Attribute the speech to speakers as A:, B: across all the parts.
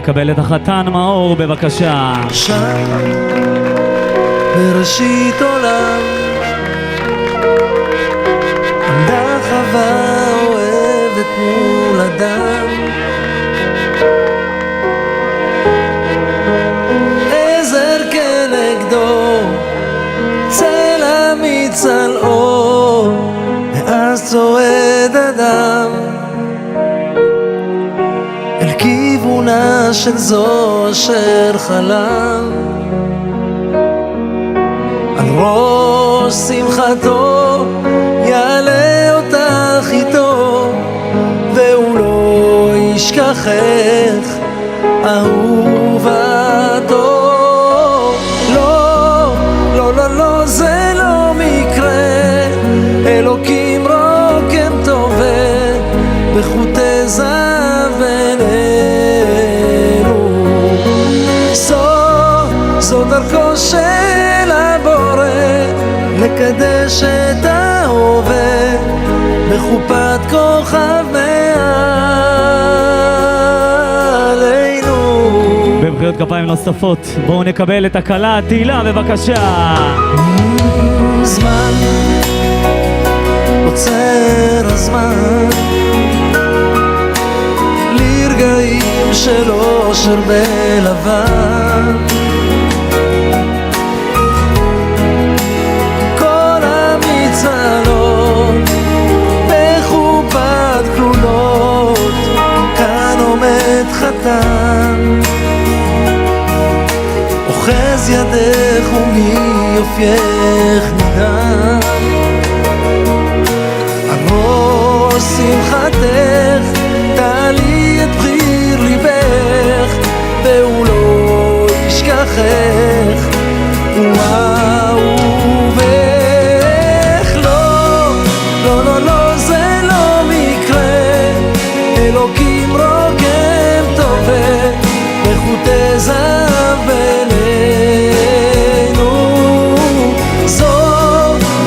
A: קבל את החתן מאור בבקשה.
B: שם בראשית עולם עמדה חווה אוהבת מול אדם, עזר כנגדו צל אמיץ על אור, ואז צועד אדם אל כיוונה של זו אשר חלם. על ראש שמחתו יעלה אותך איתו, והוא לא ישכחך אהובתו. לא, לא, לא, לא, זה לא מקרה, אלוקים רוקם טובה בחוטי זהב בינינו. זו דרכו של הבורא לקדש את ההווה בחופת כוכב מעלינו.
A: במחיאות כפיים נוספות בואו נקבל את הכלה תהילה בבקשה.
B: זמן עוצר הזמן לרגעים של אושר בלבן, כל המצלות בחופת כלולות, כאן עומד חתן אוחז ידך ומיופייך נדן. על ראש שמחתך תעלי את בחיר ליבך, והוא לא ישכחך ואהובך. לא, לא, לא, לא, זה לא מקרה, אלוקים רוקם טובה בחוטי זהב בינינו.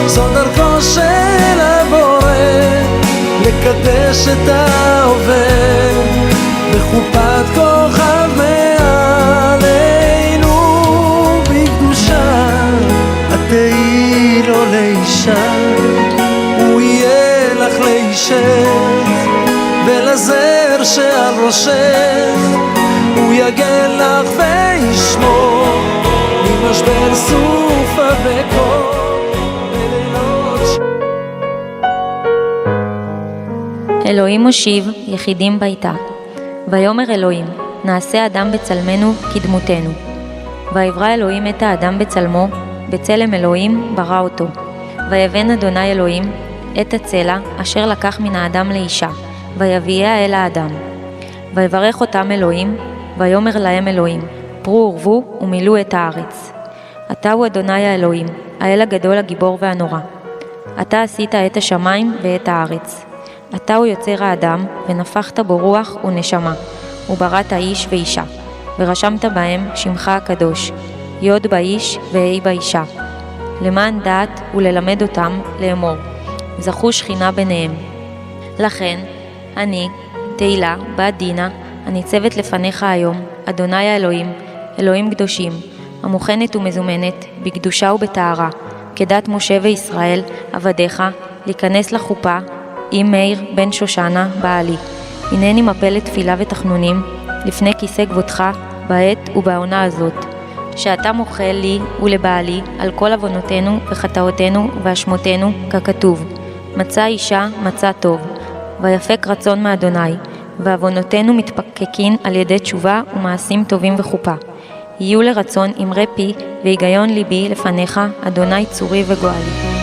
B: זו דרכו של הבורא לקדש את ההווה בחופת כוכב מעלינו. בקדושה את תהיי לו לאישה, הוא יהיה לך לאישך, ולזר שעל ראשך הוא יגן לך וישמור ממשבר סופה וקור בלילות.
C: אלוהים מושיב יחידים ביתה. ויאמר אלוהים, נעשה אדם בצלמנו כדמותנו. ויברא אלוהים את האדם בצלמו, בצלם אלוהים ברא אותו. ויבן אדוני אלוהים את הצלע אשר לקח מן האדם לאישה, ויביאה אל האדם. ויברך אותם אלוהים, ויאמר להם אלוהים, פרו ורבו ומילאו את הארץ. אתה הוא אדוני האלוהים, האל הגדול הגיבור והנורא. אתה עשית את השמיים ואת הארץ. אתה הוא יוצר האדם, ונפחת בו רוח ונשמה, ובראת איש ואישה, ורשמת בהם שמך הקדוש, יוד באיש והי באישה, למען דעת וללמד אותם לאמור, זכו שכינה ביניהם. לכן, אני, תהילה, בת דינה, הניצבת לפניך היום, אדוני האלוהים, אלוהים קדושים, המוכנת ומזומנת, בקדושה ובטהרה, כדת משה וישראל, עבדיך, להיכנס לחופה, עם מאיר בן שושנה בעלי. הנני מפל תפילה ותחנונים לפני כיסא כבודך בעת ובעונה הזאת, שאתה מוחל לי ולבעלי על כל עוונותינו וחטאותינו ואשמותינו, ככתוב, מצא אישה מצא טוב, ויפק רצון מאדוני, ועוונותינו מתפקקין על ידי תשובה ומעשים טובים וחופה. יהיו לרצון אמרי פי והיגיון ליבי לפניך, אדוני צורי וגואלי.